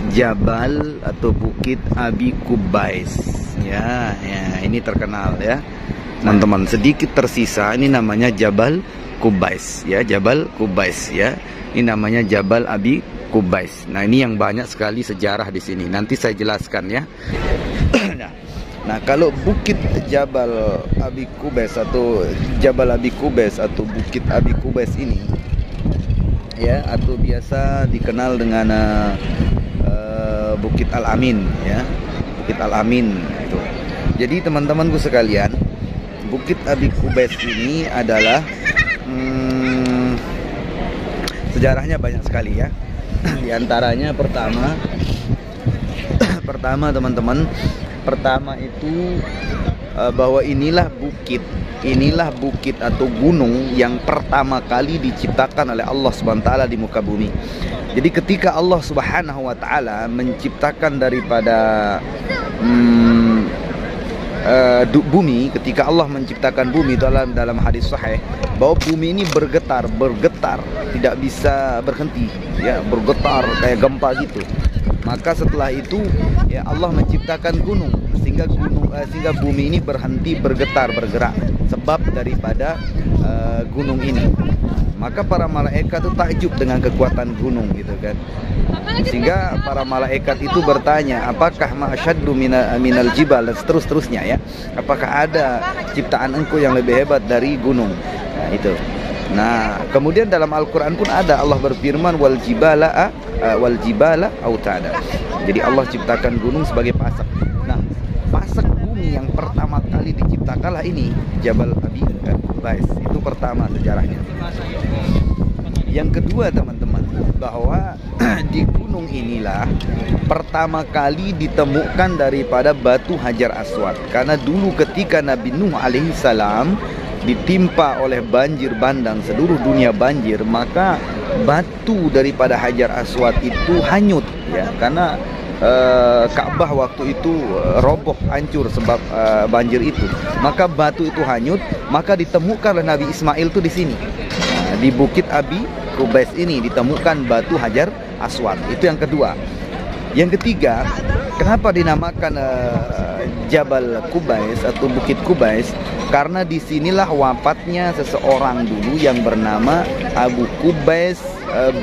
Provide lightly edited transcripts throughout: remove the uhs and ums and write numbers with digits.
Jabal atau Bukit Abi Kubais. Ya, ini terkenal ya, teman-teman. Sedikit tersisa, ini namanya Jabal Kubais ya, Jabal Kubais ya. Ini namanya Jabal Abi Kubais. Nah, ini yang banyak sekali sejarah di sini. Nanti saya jelaskan ya. Nah, kalau Bukit Jabal Abi Kubais atau Jabal Abi Kubais atau Bukit Abi Kubais ini ya, atau biasa dikenal dengan Bukit Al-Amin ya, Bukit Al-Amin itu. Jadi teman-temanku sekalian, Bukit Abi Kubais ini adalah sejarahnya banyak sekali ya. Di antaranya pertama teman-teman, pertama itu bahwa inilah bukit atau gunung yang pertama kali diciptakan oleh Allah Subhanahu wa taala di muka bumi. Jadi ketika Allah Subhanahu wa taala menciptakan daripada bumi, ketika Allah menciptakan bumi, dalam hadis sahih bahwa bumi ini bergetar, tidak bisa berhenti ya, bergetar kayak gempa gitu. Maka setelah itu ya Allah menciptakan gunung sehingga bumi ini berhenti bergetar, bergerak sebab daripada gunung ini. Maka para malaikat itu takjub dengan kekuatan gunung gitu kan. Sehingga para malaikat itu bertanya, apakah ma'asyaddu minal jibal, dan seterusnya ya. Apakah ada ciptaan engkau yang lebih hebat dari gunung? Nah, itu. Nah, kemudian dalam Al-Qur'an pun ada Allah berfirman wal jibala autada. Jadi Allah ciptakan gunung sebagai pasak. Nah, pasak bumi yang pertama kali diciptakanlah ini Jabal Abi Kubais. Itu pertama sejarahnya. Yang kedua teman-teman, bahwa di gunung inilah pertama kali ditemukan daripada batu Hajar Aswad. Karena dulu ketika Nabi Nuh alaihissalam ditimpa oleh banjir bandang, seluruh dunia banjir, maka batu daripada Hajar Aswad itu hanyut ya, karena Ka'bah waktu itu roboh, hancur sebab banjir itu. Maka batu itu hanyut, maka ditemukan oleh Nabi Ismail itu di sini. Di Bukit Abi Kubais ini ditemukan batu Hajar Aswad. Itu yang kedua. Yang ketiga, kenapa dinamakan Jabal Kubais atau Bukit Kubais? Karena disinilah wafatnya seseorang dulu yang bernama Abu Kubais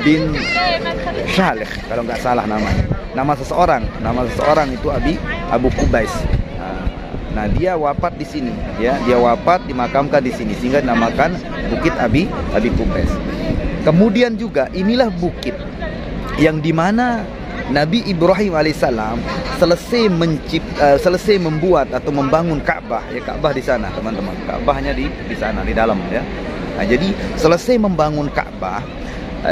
bin Shalih, kalau nggak salah namanya. Nama seseorang itu Abu Kubais. Nah, dia wafat di sini ya, dia wafat dimakamkan di sini sehingga dinamakan Bukit Abi Kubais. Kemudian juga inilah bukit yang dimana Nabi Ibrahim alaihissalam selesai membuat atau membangun Ka'bah ya, Ka'bah di sana teman-teman, Ka'bahnya di sana di dalam ya. Nah, jadi selesai membangun Ka'bah,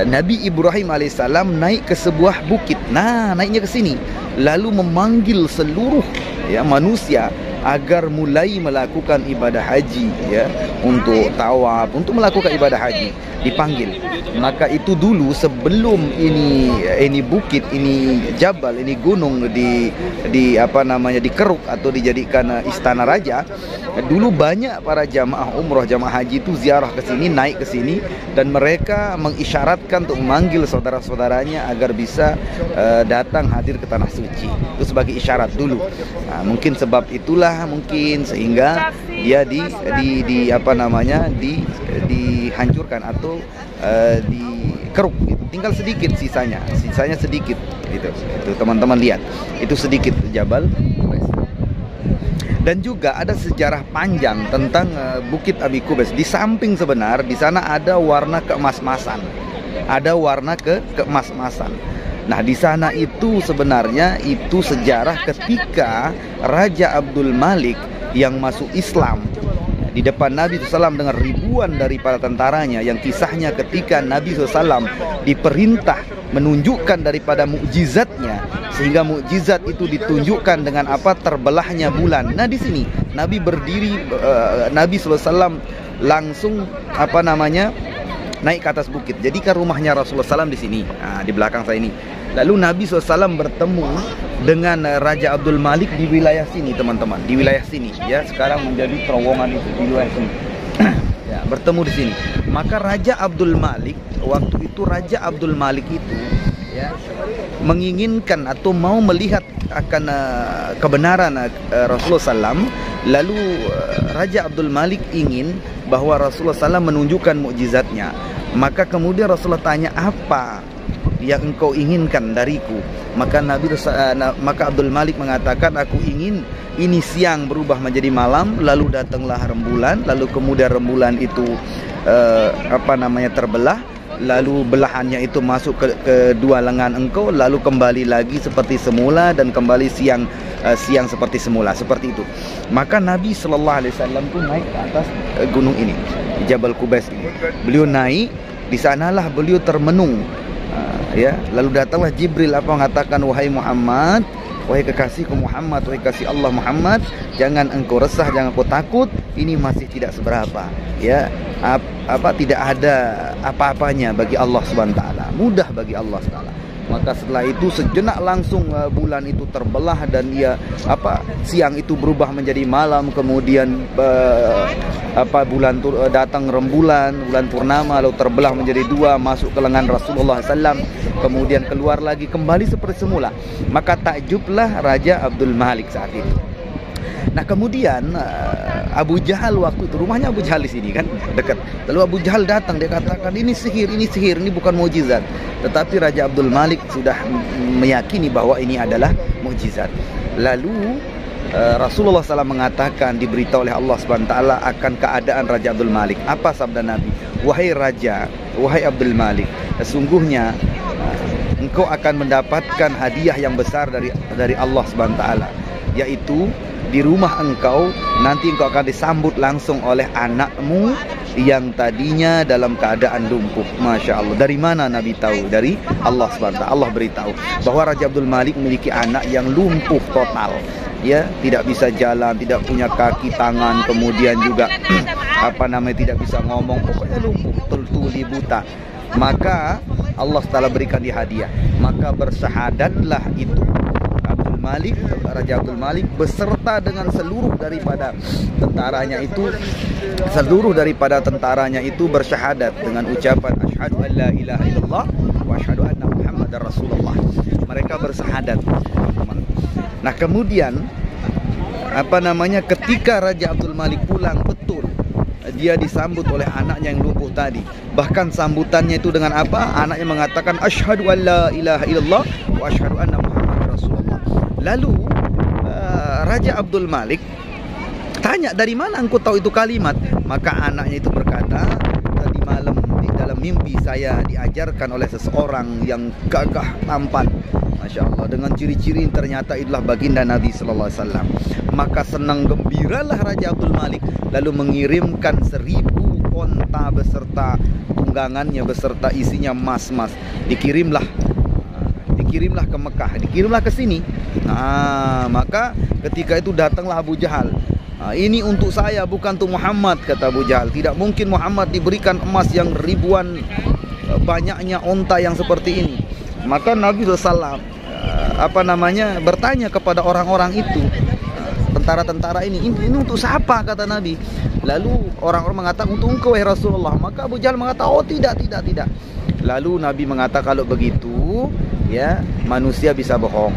Nabi Ibrahim alaihissalam naik ke sebuah bukit. Nah, naiknya ke sini lalu memanggil seluruh ya manusia agar mulai melakukan ibadah haji ya, untuk tawaf, untuk melakukan ibadah haji dipanggil. Maka itu dulu sebelum ini bukit, ini jabal, ini gunung dikeruk atau dijadikan istana raja. Dulu banyak para jamaah umroh, jamaah haji itu ziarah ke sini, naik ke sini, dan mereka mengisyaratkan untuk memanggil saudara-saudaranya agar bisa datang hadir ke tanah suci. Itu sebagai isyarat dulu. Nah, mungkin sebab itulah sehingga dia dihancurkan atau dikeruk gitu. Tinggal sedikit sisanya sedikit gitu. Itu teman-teman lihat, itu sedikit Jabal Kubais. Dan juga ada sejarah panjang tentang Bukit Abi Kubais. Di samping sebenar di sana ada warna keemas-emasan. Nah, di sana itu sebenarnya itu sejarah ketika Raja Abdul Malik yang masuk Islam di depan Nabi SAW dengan ribuan daripada tentaranya, yang kisahnya ketika Nabi SAW diperintah menunjukkan daripada mukjizatnya, sehingga mukjizat itu ditunjukkan dengan terbelahnya bulan. Nah, di sini Nabi berdiri, Nabi SAW langsung naik ke atas bukit. Jadi kan rumahnya Rasulullah SAW di sini, di belakang saya ini. Lalu Nabi SAW bertemu dengan Raja Abdul Malik di wilayah sini teman-teman, di wilayah sini ya, sekarang menjadi terowongan itu di wilayah sini. Ya, bertemu di sini. Maka Raja Abdul Malik waktu itu, Raja Abdul Malik itu ya, menginginkan atau mau melihat akan kebenaran Rasulullah SAW. Lalu Raja Abdul Malik ingin bahwa Rasulullah SAW menunjukkan mukjizatnya. Maka kemudian Rasulullah tanya, apa yang engkau inginkan dariku? Maka Abdul Malik mengatakan, aku ingin ini siang berubah menjadi malam, lalu datanglah rembulan, lalu kemudian rembulan itu terbelah, lalu belahannya itu masuk ke kedua lengan engkau, lalu kembali lagi seperti semula, dan kembali siang seperti semula, seperti itu. Maka Nabi Sallallahu Alaihi Wasallam pun naik ke atas gunung ini, Jabal Qubais ini. Beliau naik, di sanalah beliau termenung. Lalu datanglah Jibril mengatakan, wahai Muhammad, wahai kekasihku Muhammad, wahai kasih Allah Muhammad, jangan engkau resah, jangan engkau takut, ini masih tidak seberapa. Tidak ada apa-apanya bagi Allah Subhanahu wa taala, mudah bagi Allah Subhanahu wa taala. Maka setelah itu sejenak langsung bulan itu terbelah, dan siang itu berubah menjadi malam. Kemudian datang rembulan, bulan purnama, lalu terbelah menjadi dua, masuk ke lengan Rasulullah SAW, kemudian keluar lagi kembali seperti semula. Maka takjublah Raja Abdul Malik saat itu. Nah kemudian Abu Jahal, waktu itu rumahnya Abu Jahal di sini kan, dekat. Lalu Abu Jahal datang, dia katakan, ini sihir, ini bukan mukjizat. Tetapi Raja Abdul Malik sudah meyakini bahwa ini adalah mukjizat. Lalu Rasulullah SAW mengatakan, diberitahu oleh Allah SWT akan keadaan Raja Abdul Malik. Apa sabda Nabi? Wahai Raja, wahai Abdul Malik, sesungguhnya engkau akan mendapatkan hadiah yang besar dari Allah SWT, yaitu di rumah engkau nanti engkau akan disambut langsung oleh anakmu yang tadinya dalam keadaan lumpuh. Masya Allah. Dari mana Nabi tahu? Dari Allah SWT. Allah beritahu bahwa Raja Abdul Malik memiliki anak yang lumpuh total, tidak bisa jalan, tidak punya kaki tangan, kemudian juga tidak bisa ngomong, pokoknya lumpuh, tuli buta. Maka Allah Ta'ala berikan dia hadiah. Maka bersahadatlah itu Raja Abdul Malik beserta dengan seluruh daripada tentaranya itu bersyahadat dengan ucapan asyhadu an la ilaha illallah wa asyhadu anna Muhammadar Rasulullah. Mereka bersyahadat, teman-teman. Nah kemudian ketika Raja Abdul Malik pulang, betul dia disambut oleh anaknya yang lumpuh tadi. Bahkan sambutannya itu dengan apa? Anaknya mengatakan asyhadu an la ilaha illallah wa asyhadu anna Muhammadar Rasulullah. Lalu Raja Abdul Malik tanya, dari mana engkau tahu itu kalimat? Maka anaknya itu berkata, tadi malam di dalam mimpi saya diajarkan oleh seseorang yang gagah tampan, Masya Allah, dengan ciri-ciri ternyata itulah baginda Nabi Sallallahu Alaihi Wasallam. Maka senang gembiralah Raja Abdul Malik, lalu mengirimkan 1000 onta beserta tunggangannya, beserta isinya emas. Dikirimlah ke Mekah, dikirimlah ke sini. Maka ketika itu datanglah Abu Jahal. Ini untuk saya, bukan untuk Muhammad, kata Abu Jahal. Tidak mungkin Muhammad diberikan emas yang ribuan, banyaknya onta yang seperti ini. Maka Nabi SAW bertanya kepada orang-orang itu, tentara-tentara ini untuk siapa, kata Nabi. Lalu orang-orang mengatakan, untuk engkau wahai Rasulullah. Maka Abu Jahal mengatakan, oh tidak. Lalu Nabi mengatakan, kalau begitu manusia bisa bohong.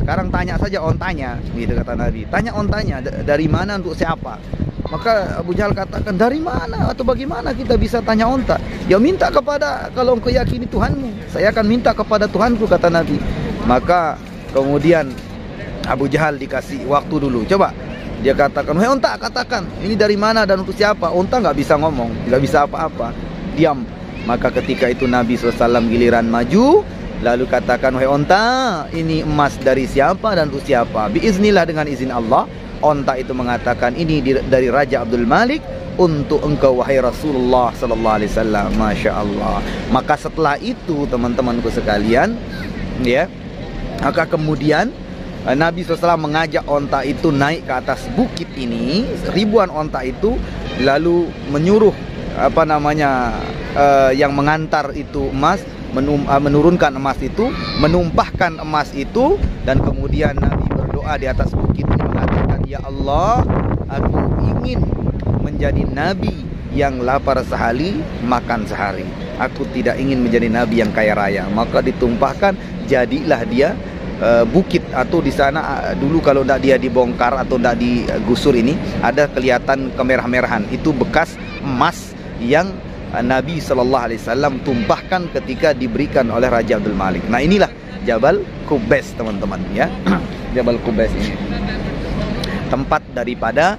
Sekarang tanya saja ontanya, gitu kata Nabi. Tanya ontanya, dari mana, untuk siapa? Maka Abu Jahal katakan, dari mana atau bagaimana kita bisa tanya onta? Ya minta kepada, kalau engkau yakini Tuhanmu, saya akan minta kepada Tuhanku, kata Nabi. Maka kemudian Abu Jahal dikasih waktu dulu. Coba dia katakan, wahai onta, katakan ini dari mana dan untuk siapa? Onta nggak bisa ngomong, nggak bisa apa-apa, diam. Maka ketika itu Nabi SAW giliran maju, lalu katakan, wahai onta, ini emas dari siapa dan untuk siapa? Biiznillah, dengan izin Allah. Onta itu mengatakan, ini dari Raja Abdul Malik untuk engkau wahai Rasulullah Sallallahu Alaihi Wasallam. Masya Allah. Maka setelah itu teman-temanku sekalian, maka kemudian Nabi SAW mengajak onta itu naik ke atas bukit ini, ribuan onta itu, lalu menyuruh yang mengantar itu emas, menurunkan emas itu, menumpahkan emas itu, dan kemudian Nabi berdoa di atas bukit ini mengatakan, ya Allah, aku ingin menjadi nabi yang lapar sehari, makan sehari. Aku tidak ingin menjadi nabi yang kaya raya. Maka ditumpahkan jadilah dia bukit, atau di sana dulu kalau tidak dia dibongkar atau tidak digusur ini ada kelihatan kemerah-merahan. Itu bekas emas yang Nabi SAW tumpahkan ketika diberikan oleh Raja Abdul Malik. Nah, inilah Jabal Qubais, teman-teman, ya. Jabal Qubais ini tempat daripada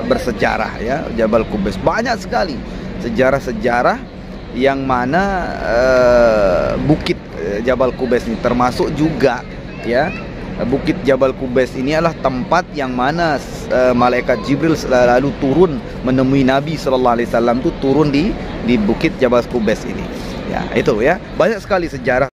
bersejarah, ya. Jabal Qubais banyak sekali sejarah-sejarah yang mana bukit Jabal Qubais ini termasuk juga, ya, bukit Jabal Qubais ini adalah tempat yang mana malaikat Jibril lalu turun menemui Nabi SAW, itu turun di bukit Jabal Qubais ini. Ya, itu ya, banyak sekali sejarah